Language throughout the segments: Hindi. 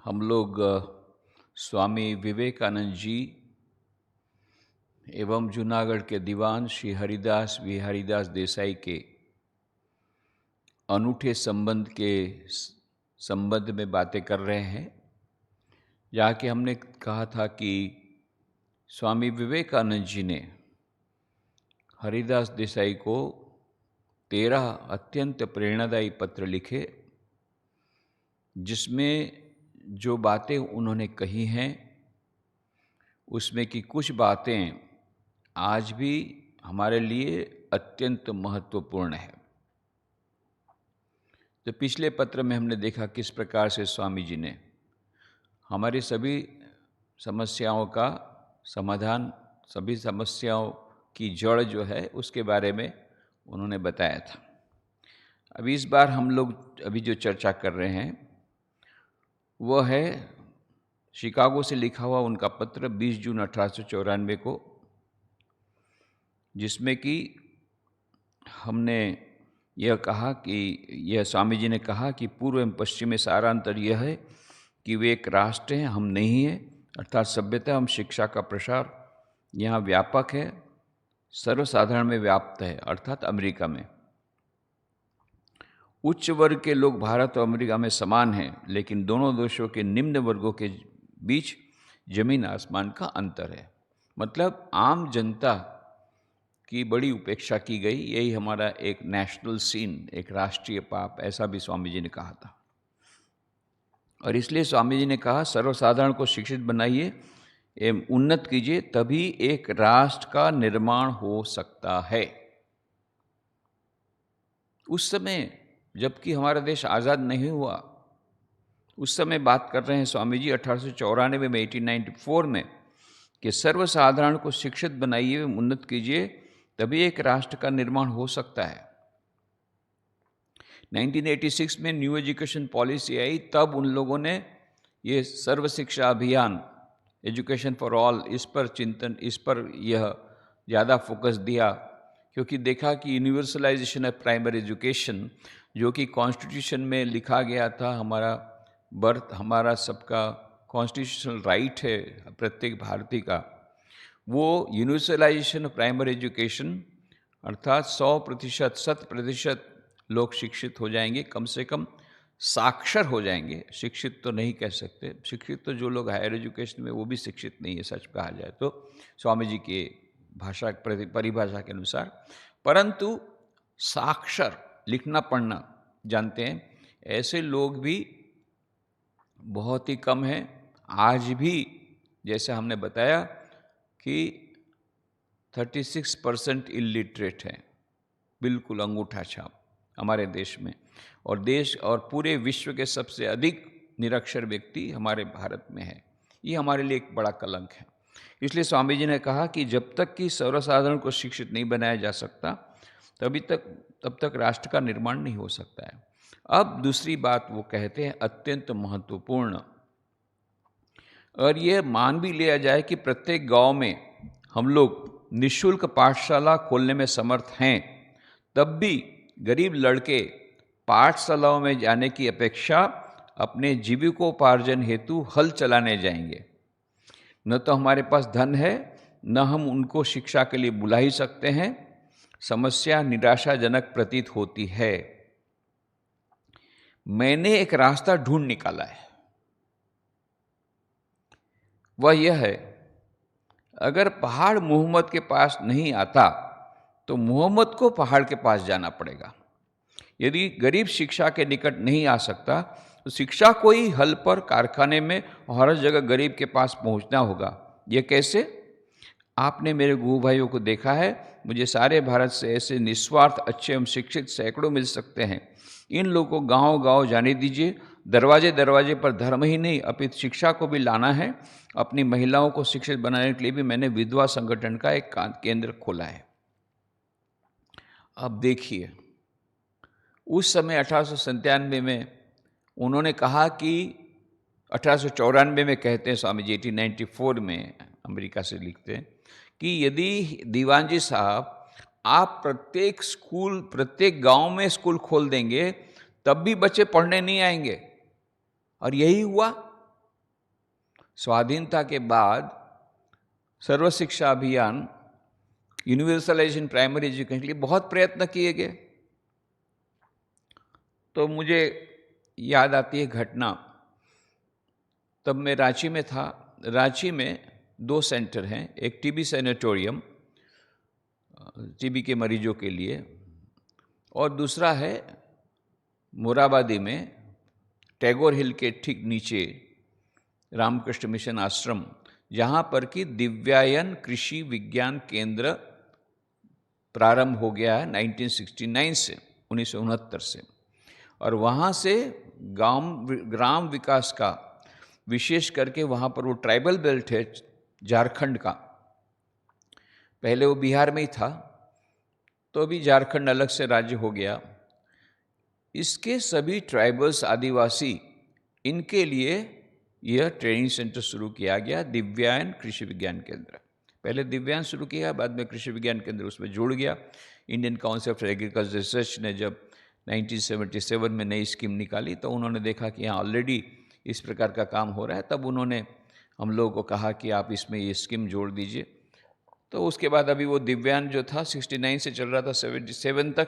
हम लोग स्वामी विवेकानंद जी एवं जूनागढ़ के दीवान श्री हरिदास विहारीदास देसाई के अनूठे संबंध में बातें कर रहे हैं। जहाँ कि हमने कहा था कि स्वामी विवेकानंद जी ने हरिदास देसाई को 13 अत्यंत प्रेरणादायी पत्र लिखे, जिसमें जो बातें उन्होंने कही हैं उसमें की कुछ बातें आज भी हमारे लिए अत्यंत महत्वपूर्ण है। तो पिछले पत्र में हमने देखा किस प्रकार से स्वामी जी ने हमारी सभी समस्याओं का समाधान, सभी समस्याओं की जड़ जो है उसके बारे में उन्होंने बताया था। अभी इस बार हम लोग अभी जो चर्चा कर रहे हैं वह है शिकागो से लिखा हुआ उनका पत्र 20 जून 1894 को, जिसमें कि हमने यह कहा कि यह स्वामी जी ने कहा कि पूर्व एवं पश्चिम में सारा अंतर यह है कि वे एक राष्ट्र हैं, हम नहीं हैं। अर्थात सभ्यता एवं शिक्षा का प्रसार यहाँ व्यापक है, सर्वसाधारण में व्याप्त है, अर्थात अमेरिका में। उच्च वर्ग के लोग भारत और अमेरिका में समान हैं, लेकिन दोनों देशों के निम्न वर्गों के बीच जमीन आसमान का अंतर है। मतलब आम जनता की बड़ी उपेक्षा की गई। यही हमारा एक नेशनल सीन, एक राष्ट्रीय पाप, ऐसा भी स्वामी जी ने कहा था। और इसलिए स्वामी जी ने कहा सर्वसाधारण को शिक्षित बनाइए एवं उन्नत कीजिए, तभी एक राष्ट्र का निर्माण हो सकता है। उस समय जबकि हमारा देश आज़ाद नहीं हुआ, उस समय बात कर रहे हैं स्वामी जी 1894 में, 1894 में, कि सर्वसाधारण को शिक्षित बनाइए एवं उन्नत कीजिए, तभी एक राष्ट्र का निर्माण हो सकता है। 1986 में न्यू एजुकेशन पॉलिसी आई, तब उन लोगों ने ये सर्व शिक्षा अभियान, एजुकेशन फॉर ऑल, इस पर यह ज़्यादा फोकस दिया, क्योंकि देखा कि यूनिवर्सलाइजेशन ऑफ प्राइमरी एजुकेशन, जो कि कॉन्स्टिट्यूशन में लिखा गया था, हमारा सबका कॉन्स्टिट्यूशनल राइट है प्रत्येक भारतीय का, वो यूनिवर्सलाइजेशन ऑफ प्राइमरी एजुकेशन अर्थात 100%, 100% लोग शिक्षित हो जाएंगे, कम से कम साक्षर हो जाएंगे। शिक्षित तो नहीं कह सकते, शिक्षित तो जो लोग हायर एजुकेशन में, वो भी शिक्षित नहीं है सच कहा जाए तो, स्वामी जी के परिभाषा के अनुसार। परंतु साक्षर, लिखना पढ़ना जानते हैं, ऐसे लोग भी बहुत ही कम हैं। आज भी जैसे हमने बताया कि 36% इलिटरेट हैं, बिल्कुल अंगूठा छाप हमारे देश में, और देश और पूरे विश्व के सबसे अधिक निरक्षर व्यक्ति हमारे भारत में है। ये हमारे लिए एक बड़ा कलंक है। इसलिए स्वामी जी ने कहा कि जब तक कि सर्वसाधारण को शिक्षित नहीं बनाया जा सकता, तब तक राष्ट्र का निर्माण नहीं हो सकता है। अब दूसरी बात वो कहते हैं अत्यंत महत्वपूर्ण, और ये मान भी लिया जाए कि प्रत्येक गांव में हम लोग निःशुल्क पाठशाला खोलने में समर्थ हैं, तब भी गरीब लड़के पाठशालाओं में जाने की अपेक्षा अपने जीविकोपार्जन हेतु हल चलाने जाएंगे। न तो हमारे पास धन है, न हम उनको शिक्षा के लिए बुला ही सकते हैं। समस्या निराशाजनक प्रतीत होती है। मैंने एक रास्ता ढूंढ निकाला है, वह यह है, अगर पहाड़ मोहम्मद के पास नहीं आता तो मोहम्मद को पहाड़ के पास जाना पड़ेगा। यदि गरीब शिक्षा के निकट नहीं आ सकता तो शिक्षा को ही हल पर, कारखाने में और हर जगह गरीब के पास पहुंचना होगा। ये कैसे? आपने मेरे गुरु भाइयों को देखा है, मुझे सारे भारत से ऐसे निस्वार्थ अच्छे एवं शिक्षित सैकड़ों मिल सकते हैं। इन लोगों को गांव गांव जाने दीजिए। दरवाजे दरवाजे पर धर्म ही नहीं अपितु शिक्षा को भी लाना है। अपनी महिलाओं को शिक्षित बनाने के लिए भी मैंने विधवा संगठन का एक केंद्र खोला है। अब देखिए, उस समय 1897 में उन्होंने कहा कि 1894 में कहते हैं स्वामी जी, 1894 में अमेरिका से लिखते हैं कि यदि दीवान जी साहब आप प्रत्येक स्कूल, प्रत्येक गांव में स्कूल खोल देंगे, तब भी बच्चे पढ़ने नहीं आएंगे। और यही हुआ। स्वाधीनता के बाद सर्व शिक्षा अभियान, यूनिवर्सलाइजेशन प्राइमरी एजुकेशन के लिए बहुत प्रयत्न किए गए। तो मुझे याद आती है घटना, तब मैं रांची में था। रांची में 2 सेंटर हैं, एक टीबी सैनिटोरियम टीबी के मरीजों के लिए, और दूसरा है मोराबादी में टैगोर हिल के ठीक नीचे रामकृष्ण मिशन आश्रम, जहाँ पर कि दिव्यायन कृषि विज्ञान केंद्र प्रारंभ हो गया है 1969 से, 1969 से। और वहाँ से ग्राम विकास का, विशेष करके वहाँ पर वो ट्राइबल बेल्ट है झारखंड का, पहले वो बिहार में ही था, तो अभी झारखंड अलग से राज्य हो गया। इसके सभी ट्राइबल्स, आदिवासी, इनके लिए यह ट्रेनिंग सेंटर शुरू किया गया, दिव्यायन कृषि विज्ञान केंद्र। पहले दिव्यायन शुरू किया, बाद में कृषि विज्ञान केंद्र उसमें जुड़ गया। Indian council of agriculture research ने जब 1977 में नई स्कीम निकाली, तो उन्होंने देखा कि यहाँ ऑलरेडी इस प्रकार का काम हो रहा है, तब उन्होंने हम लोगों को कहा कि आप इसमें ये स्कीम जोड़ दीजिए। तो उसके बाद अभी वो दिव्यान जो था 69 से चल रहा था 77 तक,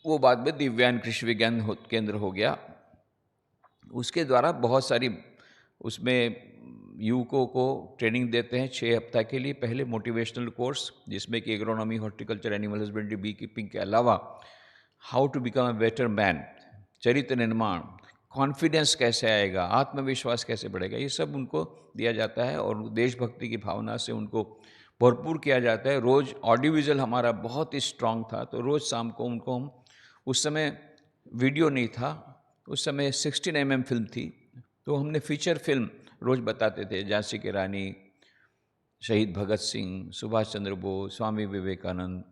वो बाद में दिव्यान कृषि विज्ञान केंद्र हो गया। उसके द्वारा बहुत सारी उसमें युवकों को ट्रेनिंग देते हैं 6 हफ्ता के लिए। पहले मोटिवेशनल कोर्स, जिसमें कि agronomy, horticulture, animal husbandry, bee keeping के अलावा how to become a better man, चरित्र निर्माण, कॉन्फिडेंस कैसे आएगा, आत्मविश्वास कैसे बढ़ेगा, ये सब उनको दिया जाता है। और देशभक्ति की भावना से उनको भरपूर किया जाता है। रोज़ ऑडियो विजुअल हमारा बहुत ही स्ट्रांग था, तो रोज़ शाम को उनको हम, उस समय वीडियो नहीं था, उस समय 16 mm फिल्म थी, तो हमने फीचर फिल्म रोज़ बताते थे। झांसी की रानी, शहीद भगत सिंह, सुभाष चंद्र बोस, स्वामी विवेकानंद,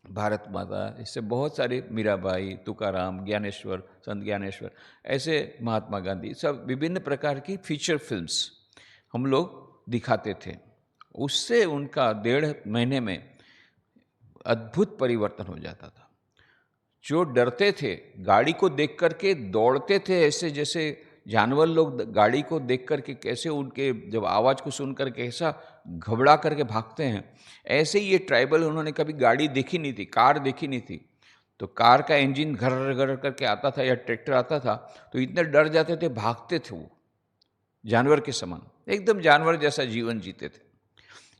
भारत माता, इससे बहुत सारे, मीराबाई, तुकाराम, ज्ञानेश्वर, संत ज्ञानेश्वर, ऐसे महात्मा गांधी, सब विभिन्न प्रकार की फीचर फिल्म्स हम लोग दिखाते थे। उससे उनका 1.5 महीने में अद्भुत परिवर्तन हो जाता था। जो डरते थे, गाड़ी को देख करके दौड़ते थे, ऐसे जैसे जानवर लोग गाड़ी को देख करके कैसे उनके जब आवाज़ को सुन कर कैसा घबरा करके भागते हैं, ऐसे ही ये ट्राइबल, उन्होंने कभी गाड़ी देखी नहीं थी, कार देखी नहीं थी। तो कार का इंजन घर घर करके आता था या ट्रैक्टर आता था, तो इतने डर जाते थे, भागते थे वो जानवर के समान, एकदम जानवर जैसा जीवन जीते थे।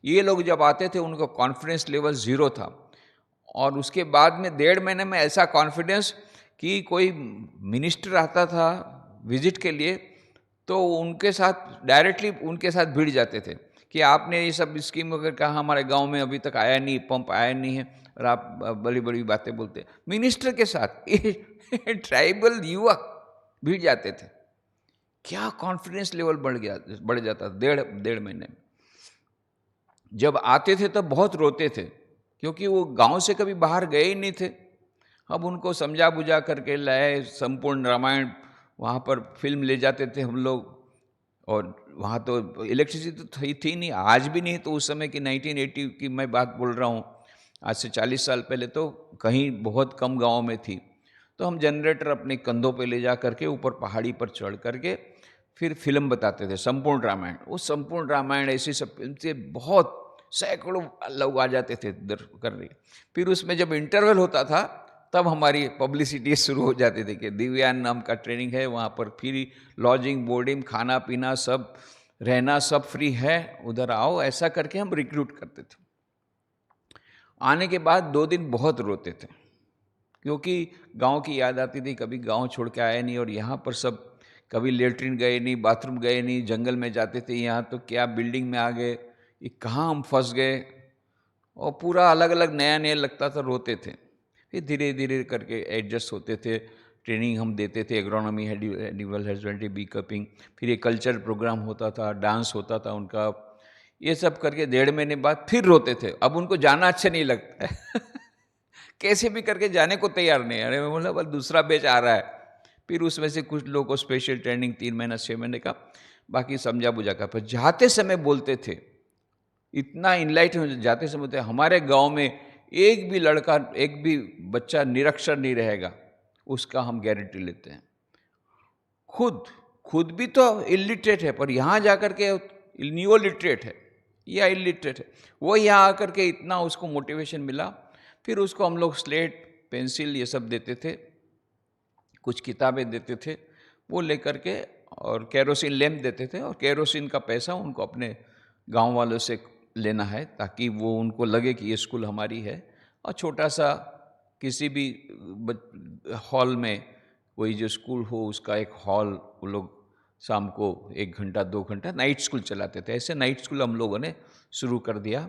ये लोग जब आते थे, उनका कॉन्फिडेंस लेवल 0 था। और उसके बाद में 1.5 महीने में ऐसा कॉन्फिडेंस कि कोई मिनिस्टर आता था विजिट के लिए, तो उनके साथ डायरेक्टली उनके साथ भिड़ जाते थे कि आपने ये सब स्कीम वगैरह कहा, हमारे गांव में अभी तक आया नहीं, पंप आया नहीं है, और आप बड़ी बड़ी बातें बोलते हैं। मिनिस्टर के साथ ट्राइबल युवक भिड़ जाते थे। क्या कॉन्फिडेंस लेवल बढ़ जाता था 1.5 महीने में। जब आते थे तब बहुत रोते थे, क्योंकि वो गांव से कभी बाहर गए ही नहीं थे। अब उनको समझा बुझा करके लाए, संपूर्ण रामायण वहाँ पर फिल्म ले जाते थे हम लोग। और वहाँ तो इलेक्ट्रिसिटी तो थी नहीं, आज भी नहीं। तो उस समय की 1980 की मैं बात बोल रहा हूँ, आज से 40 साल पहले तो कहीं बहुत कम गाँव में थी। तो हम जनरेटर अपने कंधों पे ले जा करके ऊपर पहाड़ी पर चढ़ करके फिर फिल्म बताते थे, संपूर्ण रामायण। वो संपूर्ण रामायण ऐसी सब फिल्म से बहुत सैकड़ों लोग आ जाते थे कर रही। फिर उसमें जब इंटरवल होता था, तब हमारी पब्लिसिटी शुरू हो जाती थी कि दिव्यान नाम का ट्रेनिंग है, वहाँ पर फ्री लॉजिंग, बोर्डिंग, खाना पीना, सब रहना सब फ्री है, उधर आओ, ऐसा करके हम रिक्रूट करते थे। आने के बाद 2 दिन बहुत रोते थे, क्योंकि गांव की याद आती थी, कभी गांव छोड़ के आए नहीं। और यहाँ पर सब कभी लेटरिन गए नहीं, बाथरूम गए नहीं, जंगल में जाते थे, यहाँ तो क्या बिल्डिंग में आ गए, ये कहाँ हम फंस गए। और पूरा अलग अलग नया नया लगता था, रोते थे। फिर धीरे धीरे करके एडजस्ट होते थे। ट्रेनिंग हम देते थे, agronomy, animal husbandry, bee keeping, फिर एक कल्चर प्रोग्राम होता था, डांस होता था उनका। ये सब करके 1.5 महीने बाद फिर रोते थे। अब उनको जाना अच्छा नहीं लगता है कैसे भी करके जाने को तैयार नहीं। अरे मैं बोला बस दूसरा बैच आ रहा है। फिर उसमें से कुछ लोगों को स्पेशल ट्रेनिंग 3 महीना 6 महीने का, बाकी समझा बुझा का। पर जाते समय बोलते थे, इतना इनलाइट हो जाते समय बोलते, हमारे गांव में एक भी लड़का, एक भी बच्चा निरक्षर नहीं रहेगा, उसका हम गारंटी लेते हैं। खुद खुद भी तो इलिटरेट है, पर यहाँ जाकर के न्यू लिटरेट है या इलिटरेट है, वो यहाँ आकर के इतना उसको मोटिवेशन मिला। फिर उसको हम लोग स्लेट पेंसिल ये सब देते थे, कुछ किताबें देते थे, वो लेकर के, और केरोसिन लैम्प देते थे, और केरोसिन का पैसा उनको अपने गांव वालों से लेना है ताकि वो उनको लगे कि ये स्कूल हमारी है। और छोटा सा किसी भी हॉल में, कोई जो स्कूल हो उसका एक हॉल, वो लोग शाम को 1 घंटा 2 घंटा नाइट स्कूल चलाते थे। ऐसे नाइट स्कूल हम लोगों ने शुरू कर दिया।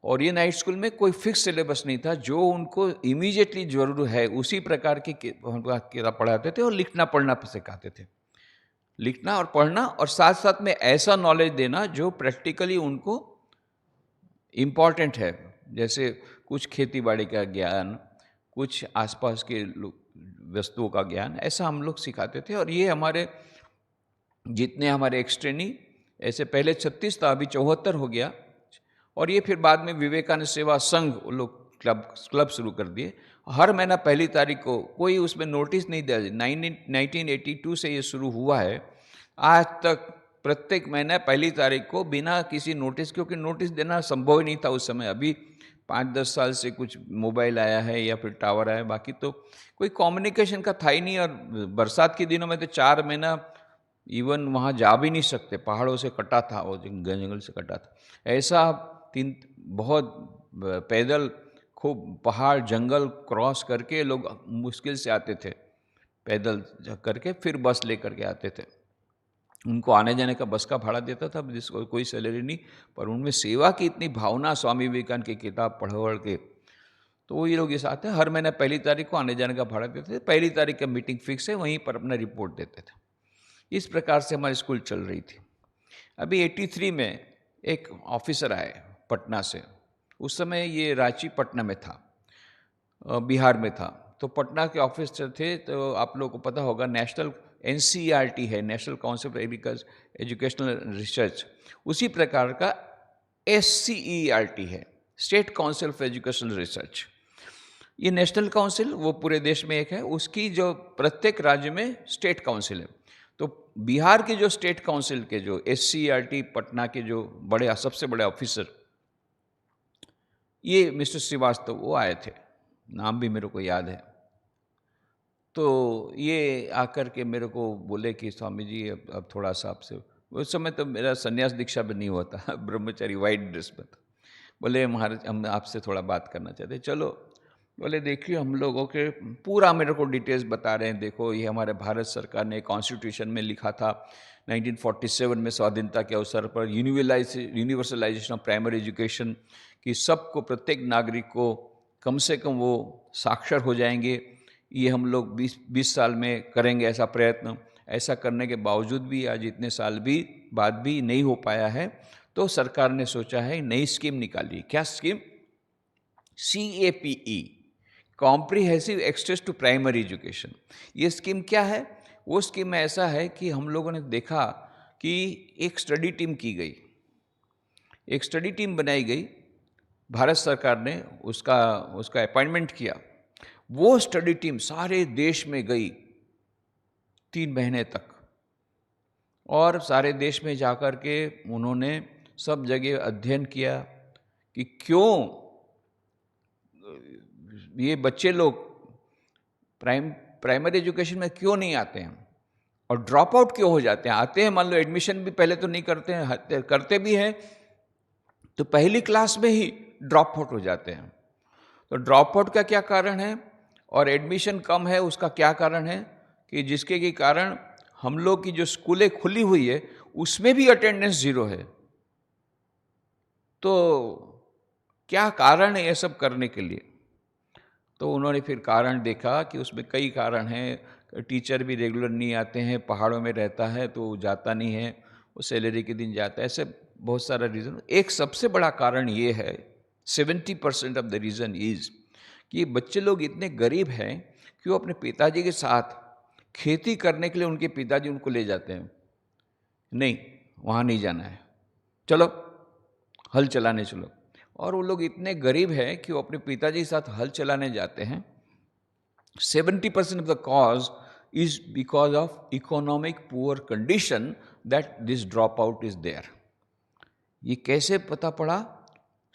और ये नाइट स्कूल में कोई फिक्स सिलेबस नहीं था, जो उनको इमीडिएटली जरूर है उसी प्रकार की किताब पढ़ाते थे और लिखना पढ़ना सिखाते थे। लिखना और पढ़ना, और साथ साथ में ऐसा नॉलेज देना जो प्रैक्टिकली उनको इम्पॉर्टेंट है, जैसे कुछ खेती बाड़ी का ज्ञान, कुछ आसपास के वस्तुओं का ज्ञान, ऐसा हम लोग सिखाते थे। और ये हमारे जितने हमारे एक्सट्रेनी, ऐसे पहले 36 था, अभी 74 हो गया। और ये फिर बाद में विवेकानंद सेवा संघ, वो लोग क्लब शुरू कर दिए। हर महीना 1 तारीख को, कोई उसमें नोटिस नहीं दिया। 1982 से ये शुरू हुआ है, आज तक प्रत्येक महीना 1 तारीख को बिना किसी नोटिस, क्योंकि नोटिस देना संभव ही नहीं था उस समय। अभी 5-10 साल से कुछ मोबाइल आया है या फिर टावर आया, बाकी तो कोई कम्युनिकेशन का था ही नहीं। और बरसात के दिनों में तो 4 महीना इवन वहाँ जा भी नहीं सकते, पहाड़ों से कटा था, वो जंगल से कटा था। ऐसा बहुत पैदल खूब पहाड़ जंगल क्रॉस करके लोग मुश्किल से आते थे, पैदल करके, फिर बस लेकर के आते थे। उनको आने जाने का बस का भाड़ा देता था, जिसको कोई सैलरी नहीं, पर उनमें सेवा की इतनी भावना, स्वामी विवेकानंद की किताब पढ़ पढ़ के, तो वो ये लोग इस आते, हर महीने 1 तारीख को आने जाने का भाड़ा देते थे। 1 तारीख का मीटिंग फिक्स है, वहीं पर अपना रिपोर्ट देते थे। इस प्रकार से हमारी स्कूल चल रही थी। अभी 83 में एक ऑफिसर आए पटना से, उस समय ये रांची पटना में था, बिहार में था। तो पटना के ऑफिसर थे, तो आप लोगों को पता होगा नेशनल NCERT है, national council for educational research, उसी प्रकार का SCERT है, state council for educational research. ये नेशनल काउंसिल वो पूरे देश में एक है, उसकी जो प्रत्येक राज्य में स्टेट काउंसिल है। तो बिहार के जो स्टेट काउंसिल के जो SCERT पटना के जो बड़े, सबसे बड़े ऑफिसर, ये मिस्टर श्रीवास्तव, वो आए थे, नाम भी मेरे को याद है। तो ये आकर के मेरे को बोले कि स्वामी जी अब थोड़ा सा आपसे, उस समय तो मेरा संन्यास दीक्षा भी नहीं हुआ था, ब्रह्मचारी वाइट ड्रेस में था। बोले महाराज हम आपसे थोड़ा बात करना चाहते। चलो, बोले देखिए हम लोगों के पूरा मेरे को डिटेल्स बता रहे हैं। देखो ये हमारे भारत सरकार ने कॉन्स्टिट्यूशन में लिखा था 1947 में, स्वाधीनता के अवसर पर यूनिवर्सलाइजेशन ऑफ प्राइमरी एजुकेशन, कि सबको, प्रत्येक नागरिक को कम से कम वो साक्षर हो जाएंगे। ये हम लोग 20 साल में करेंगे ऐसा प्रयत्न। ऐसा करने के बावजूद भी आज इतने साल भी बाद भी नहीं हो पाया है। तो सरकार ने सोचा है नई स्कीम निकाली। क्या scheme? CAPE, comprehensive access to primary education. ये स्कीम क्या है? वो स्कीम में ऐसा है कि हम लोगों ने देखा कि एक स्टडी टीम की गई, एक स्टडी टीम बनाई गई, भारत सरकार ने उसका अपॉइंटमेंट किया। वो स्टडी टीम सारे देश में गई 3 महीने तक, और सारे देश में जाकर के उन्होंने सब जगह अध्ययन किया कि क्यों ये बच्चे लोग प्राइमरी एजुकेशन में क्यों नहीं आते हैं और ड्रॉप आउट क्यों हो जाते हैं। आते हैं, मान लो एडमिशन भी पहले तो नहीं करते हैं, करते भी हैं तो पहली क्लास में ही ड्रॉप आउट हो जाते हैं। तो ड्रॉप आउट का क्या कारण है और एडमिशन कम है उसका क्या कारण है, कि जिसके के कारण हम लोग की जो स्कूलें खुली हुई है उसमें भी अटेंडेंस 0 है। तो क्या कारण है ये सब करने के लिए? तो उन्होंने फिर कारण देखा कि उसमें कई कारण हैं। टीचर भी रेगुलर नहीं आते हैं, पहाड़ों में रहता है तो जाता नहीं है, वो सैलरी के दिन जाता है, ऐसे बहुत सारा रीज़न। एक सबसे बड़ा कारण ये है, 70% ऑफ द रीज़न इज़ कि बच्चे लोग इतने गरीब हैं कि वो अपने पिताजी के साथ खेती करने के लिए उनके पिताजी उनको ले जाते हैं। नहीं, वहाँ नहीं जाना है, चलो हल चलाने चलो। और वो लोग इतने गरीब हैं कि वो अपने पिताजी के साथ हल चलाने जाते हैं। 70% of the cause is because of economic poor condition that this dropout is there. ये कैसे पता पड़ा?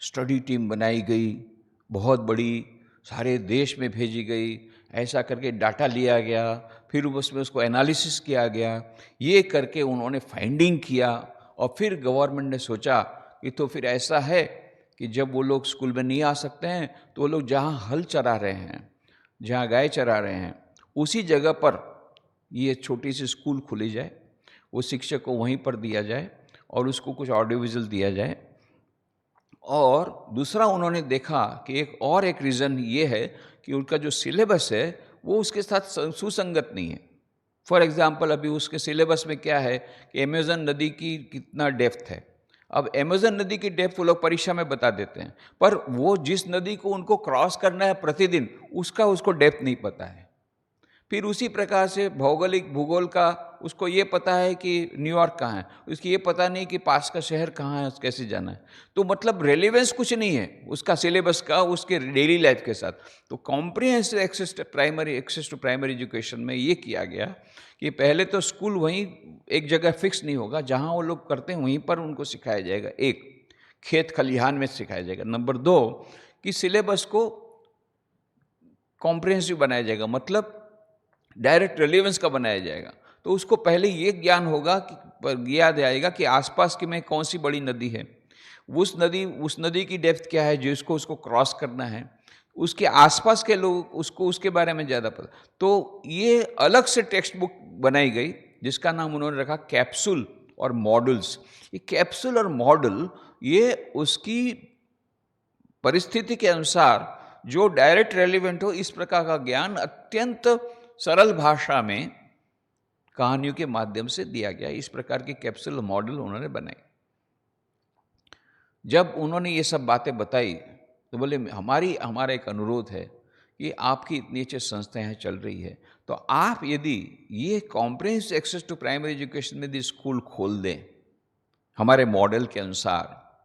स्टडी टीम बनाई गई, बहुत बड़ी, सारे देश में भेजी गई, ऐसा करके डाटा लिया गया, फिर उसमें उसको एनालिसिस किया गया, ये करके उन्होंने फाइंडिंग किया, और फिर गवर्नमेंट ने सोचा कि तो फिर ऐसा है कि जब वो लोग स्कूल में नहीं आ सकते हैं तो वो लोग जहाँ हल चरा रहे हैं, जहाँ गाय चरा रहे हैं, उसी जगह पर ये छोटी सी स्कूल खुली जाए, वो शिक्षक को वहीं पर दिया जाए और उसको कुछ ऑडियो विजुअल दिया जाए। और दूसरा उन्होंने देखा कि एक रीज़न ये है कि उनका जो सिलेबस है वो उसके साथ सुसंगत नहीं है। फॉर एग्ज़ाम्पल, अभी उसके सिलेबस में क्या है कि अमेज़न नदी की कितना डेप्थ है। अब अमेज़न नदी की डेप्थ वो लोग परीक्षा में बता देते हैं, पर वो जिस नदी को उनको क्रॉस करना है प्रतिदिन, उसको डेप्थ नहीं पता है। फिर उसी प्रकार से भूगोल का उसको ये पता है कि न्यूयॉर्क कहाँ है, उसकी ये पता नहीं कि पास का शहर कहाँ है, कैसे जाना है। तो मतलब रेलेवेंस कुछ नहीं है उसका सिलेबस का उसके डेली लाइफ के साथ। तो comprehensive access to primary education में ये किया गया कि पहले तो स्कूल वहीं एक जगह फिक्स नहीं होगा, जहाँ वो लोग करते हैं वहीं पर उनको सिखाया जाएगा। एक, खेत खलिहान में सिखाया जाएगा। नंबर 2, कि सिलेबस को कॉम्प्रिहेंसिव बनाया जाएगा, मतलब डायरेक्ट रेलेवेंस का बनाया जाएगा। तो उसको पहले ये ज्ञान होगा कि याद आएगा कि आसपास की में कौन सी बड़ी नदी है, उस नदी की डेप्थ क्या है जिसको उसको क्रॉस करना है, उसके आसपास के लोग उसको उसके बारे में ज़्यादा पता। तो ये अलग से टेक्स्ट बुक बनाई गई जिसका नाम उन्होंने रखा कैप्सूल और मॉडल्स। ये कैप्सूल और मॉडल ये उसकी परिस्थिति के अनुसार जो डायरेक्ट रेलिवेंट हो, इस प्रकार का ज्ञान अत्यंत सरल भाषा में कहानियों के माध्यम से दिया गया। इस प्रकार के कैप्सूल मॉडल उन्होंने बनाए। जब उन्होंने ये सब बातें बताई तो बोले हमारा एक अनुरोध है कि आपकी इतनी अच्छी संस्थाएं चल रही है, तो आप यदि ये comprehensive access to primary education में यदि स्कूल खोल दें हमारे मॉडल के अनुसार,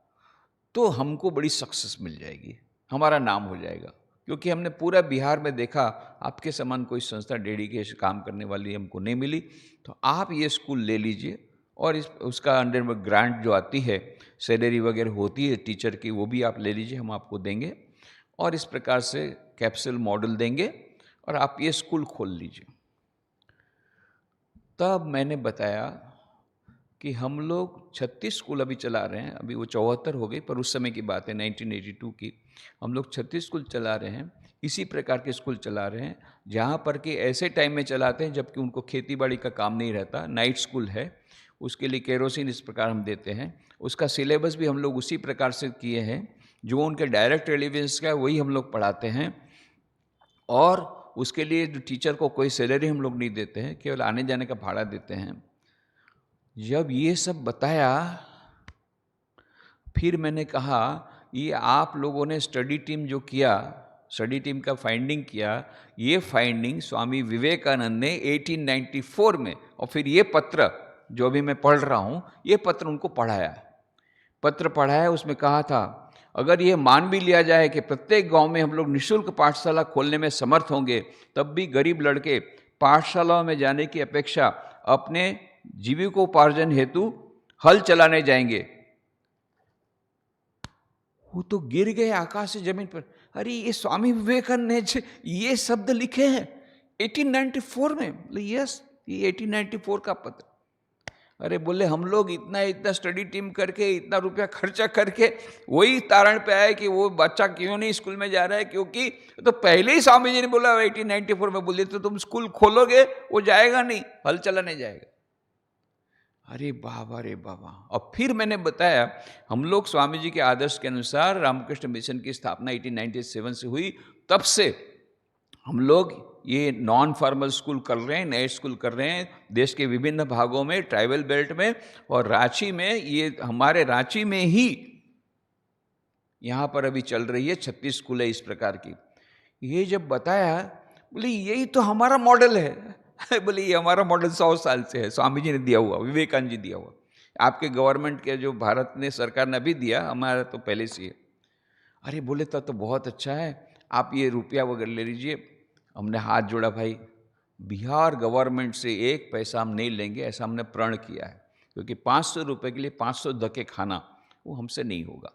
तो हमको बड़ी सक्सेस मिल जाएगी, हमारा नाम हो जाएगा। क्योंकि हमने पूरा बिहार में देखा आपके समान कोई संस्था डेडिकेशन काम करने वाली हमको नहीं मिली। तो आप ये स्कूल ले लीजिए और उसका अंडर में ग्रांट जो आती है, सैलरी वगैरह होती है टीचर की, वो भी आप ले लीजिए, हम आपको देंगे। और इस प्रकार से कैप्सूल मॉडल देंगे और आप ये स्कूल खोल लीजिए। तब मैंने बताया कि हम लोग 36 स्कूल अभी चला रहे हैं, अभी वो 74 हो गई, पर उस समय की बात है 1982 की। हम लोग 36 स्कूल चला रहे हैं, इसी प्रकार के स्कूल चला रहे हैं, जहाँ पर कि ऐसे टाइम में चलाते हैं जबकि उनको खेती बाड़ी का काम नहीं रहता। नाइट स्कूल है, उसके लिए केरोसिन इस प्रकार हम देते हैं। उसका सिलेबस भी हम लोग उसी प्रकार से किए हैं, जो उनके डायरेक्ट रेलिवेंस का है वही हम लोग पढ़ाते हैं। और उसके लिए जो टीचर को कोई सैलरी हम लोग नहीं देते हैं, केवल आने जाने का भाड़ा देते हैं। जब ये सब बताया, फिर मैंने कहा ये आप लोगों ने स्टडी टीम जो किया, स्टडी टीम का फाइंडिंग किया, ये फाइंडिंग स्वामी विवेकानंद ने 1894 में, और फिर ये पत्र जो अभी मैं पढ़ रहा हूँ, ये पत्र उनको पढ़ाया। उसमें कहा था अगर ये मान भी लिया जाए कि प्रत्येक गांव में हम लोग निःशुल्क पाठशाला खोलने में समर्थ होंगे, तब भी गरीब लड़के पाठशालाओं में जाने की अपेक्षा अपने जीविकोपार्जन हेतु हल चलाने जाएंगे। वो तो गिर गए आकाश से जमीन पर। अरे ये स्वामी विवेकानंद ने ये शब्द लिखे हैं 1894 में। यस, ये 1894 का पत्र। अरे बोले हम लोग इतना स्टडी टीम करके, इतना रुपया खर्चा करके वही तारण पे आए कि वो बच्चा क्यों नहीं स्कूल में जा रहा है, क्योंकि तो पहले ही स्वामी जी ने बोला 1894 में बोले तो तुम स्कूल खोलोगे वो जाएगा नहीं, हल चलाने जाएगा। अरे बाबा। और फिर मैंने बताया हम लोग स्वामी जी के आदर्श के अनुसार रामकृष्ण मिशन की स्थापना 1897 से हुई। तब से हम लोग ये नॉन फॉर्मल स्कूल कर रहे हैं, नए स्कूल कर रहे हैं देश के विभिन्न भागों में, ट्राइबल बेल्ट में और रांची में। ये हमारे रांची में ही यहाँ पर अभी चल रही है 36 स्कूल है इस प्रकार की। ये जब बताया बोले यही तो हमारा मॉडल है। बोले ये हमारा मॉडल 100 साल से है, स्वामी जी ने दिया हुआ, विवेकानंद जी दिया हुआ, आपके गवर्नमेंट के जो भारत ने सरकार ने अभी दिया, हमारा तो पहले से है। अरे बोले तो बहुत अच्छा है, आप ये रुपया वगैरह ले लीजिए। हमने हाथ जोड़ा, भाई बिहार गवर्नमेंट से एक पैसा हम नहीं लेंगे, ऐसा हमने प्रण किया है, क्योंकि 500 रुपये के लिए 500 धक्के खाना वो हमसे नहीं होगा।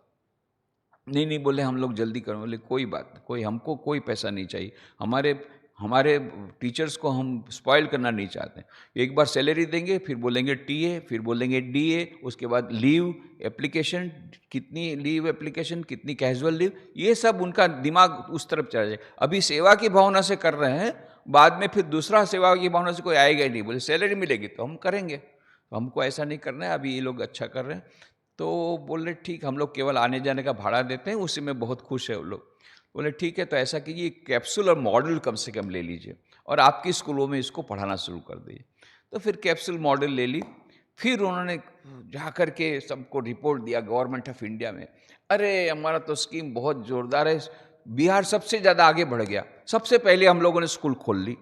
नहीं नहीं बोले हम लोग जल्दी करें, बोले कोई बात नहीं, कोई हमको कोई पैसा नहीं चाहिए, हमारे हमारे टीचर्स को हम स्पॉइल करना नहीं चाहते। एक बार सैलरी देंगे, फिर बोलेंगे टीए, फिर बोलेंगे डीए, उसके बाद लीव एप्लीकेशन, कितनी लीव एप्लीकेशन, कितनी कैजुअल लीव, ये सब उनका दिमाग उस तरफ चला जाए। अभी सेवा की भावना से कर रहे हैं, बाद में फिर दूसरा सेवा की भावना से कोई आएगा ही नहीं, बोले सैलरी मिलेगी तो हम करेंगे, तो हमको ऐसा नहीं करना है, अभी ये लोग अच्छा कर रहे हैं। तो बोले ठीक, हम लोग केवल आने जाने का भाड़ा देते हैं, उसी में बहुत खुश है वो लोग। बोले ठीक है, तो ऐसा कीजिए, कैप्सूल और मॉडल कम से कम ले लीजिए और आपकी स्कूलों में इसको पढ़ाना शुरू कर दीजिए। तो फिर कैप्सूल मॉडल ले ली, फिर उन्होंने जा कर के सबको रिपोर्ट दिया गवर्नमेंट ऑफ इंडिया में, अरे हमारा तो स्कीम बहुत ज़ोरदार है, बिहार सबसे ज़्यादा आगे बढ़ गया, सबसे पहले हम लोगों ने स्कूल खोल ली।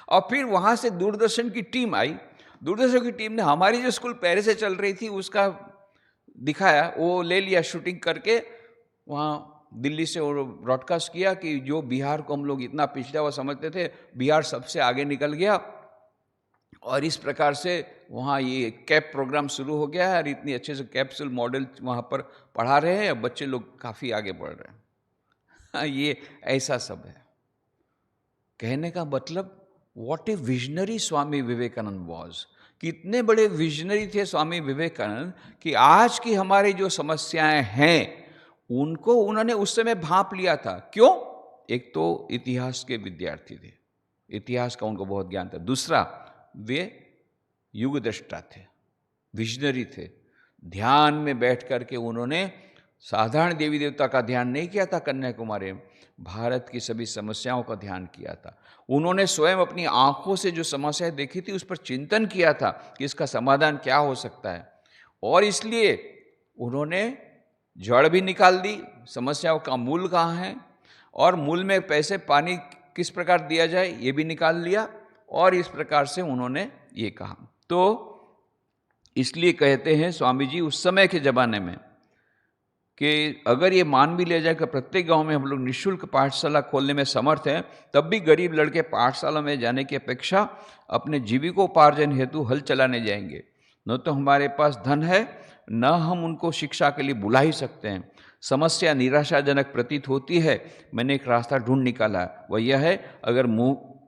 और फिर वहाँ से दूरदर्शन की टीम आई, दूरदर्शन की टीम ने हमारी जो स्कूल पहले से चल रही थी उसका दिखाया, वो ले लिया शूटिंग करके, वहाँ दिल्ली से ब्रॉडकास्ट किया कि जो बिहार को हम लोग इतना पिछड़ा हुआ समझते थे, बिहार सबसे आगे निकल गया, और इस प्रकार से वहाँ ये कैप प्रोग्राम शुरू हो गया है, और इतनी अच्छे से कैप्सूल मॉडल वहाँ पर पढ़ा रहे हैं, बच्चे लोग काफ़ी आगे बढ़ रहे हैं। हाँ, ये ऐसा सब है। कहने का मतलब, what a visionary Swami Vivekananda was, कितने बड़े विजनरी थे स्वामी विवेकानंद कि आज की हमारी जो समस्याएं हैं उनको उन्होंने उस समय भांप लिया था। क्यों? एक तो इतिहास के विद्यार्थी थे, इतिहास का उनको बहुत ज्ञान था, दूसरा वे युगदृष्टा थे, विजनरी थे। ध्यान में बैठ करके उन्होंने साधारण देवी देवता का ध्यान नहीं किया था कन्याकुमारी में, भारत की सभी समस्याओं का ध्यान किया था। उन्होंने स्वयं अपनी आंखों से जो समस्याएं देखी थी उस पर चिंतन किया था कि इसका समाधान क्या हो सकता है, और इसलिए उन्होंने जड़ भी निकाल दी, समस्याओं का मूल कहाँ है, और मूल में पैसे पानी किस प्रकार दिया जाए ये भी निकाल लिया, और इस प्रकार से उन्होंने ये कहा। तो इसलिए कहते हैं स्वामी जी उस समय के ज़माने में कि अगर ये मान भी लिया जाए कि प्रत्येक गांव में हम लोग निःशुल्क पाठशाला खोलने में समर्थ हैं, तब भी गरीब लड़के पाठशाला में जाने की अपेक्षा अपने जीविकोपार्जन हेतु हल चलाने जाएंगे। न तो हमारे पास धन है, न हम उनको शिक्षा के लिए बुला ही सकते हैं। समस्या निराशाजनक प्रतीत होती है, मैंने एक रास्ता ढूंढ निकाला, वह यह है, अगर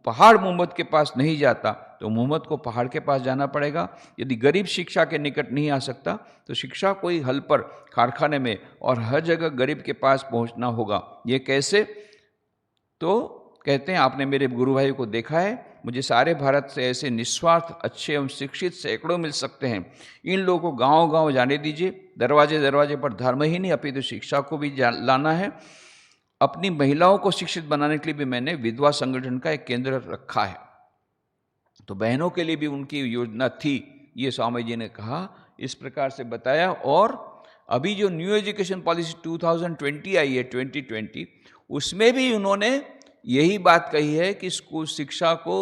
पहाड़ मोहम्मद के पास नहीं जाता तो मोहम्मद को पहाड़ के पास जाना पड़ेगा। यदि गरीब शिक्षा के निकट नहीं आ सकता तो शिक्षा कोई हल पर कारखाने में और हर जगह गरीब के पास पहुंचना होगा। ये कैसे? तो कहते हैं आपने मेरे गुरु भाई को देखा है, मुझे सारे भारत से ऐसे निस्वार्थ अच्छे एवं शिक्षित सैकड़ों मिल सकते हैं। इन लोगों को गांव-गांव जाने दीजिए, दरवाजे दरवाजे पर धर्म ही नहीं अपितु शिक्षा को भी लाना है। अपनी महिलाओं को शिक्षित बनाने के लिए भी मैंने विधवा संगठन का एक केंद्र रखा है, तो बहनों के लिए भी उनकी योजना थी, ये स्वामी जी ने कहा, इस प्रकार से बताया। और अभी जो न्यू एजुकेशन पॉलिसी 2020 आई है, 2020, उसमें भी उन्होंने यही बात कही है कि स्कूल शिक्षा को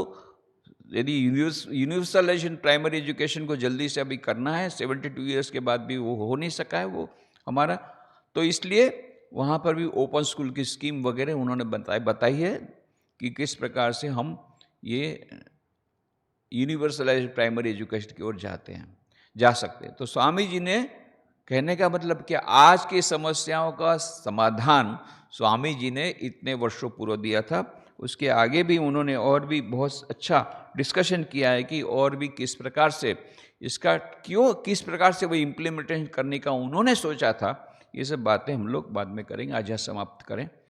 यदि यूनिवर्सलाइजेशन प्राइमरी एजुकेशन को जल्दी से अभी करना है, 72 ईयर्स के बाद भी वो हो नहीं सका है वो हमारा, तो इसलिए वहाँ पर भी ओपन स्कूल की स्कीम वगैरह उन्होंने बताई है कि किस प्रकार से हम ये यूनिवर्सलाइज्ड प्राइमरी एजुकेशन की ओर जा सकते हैं। तो स्वामी जी ने कहने का मतलब कि आज की समस्याओं का समाधान स्वामी जी ने इतने वर्षों पूर्व दिया था, उसके आगे भी उन्होंने और भी बहुत अच्छा डिस्कशन किया है कि और भी किस प्रकार से इसका किस प्रकार से वो इम्प्लीमेंटेशन करने का उन्होंने सोचा था। ये सब बातें हम लोग बाद में करेंगे, आज यहाँ समाप्त करें।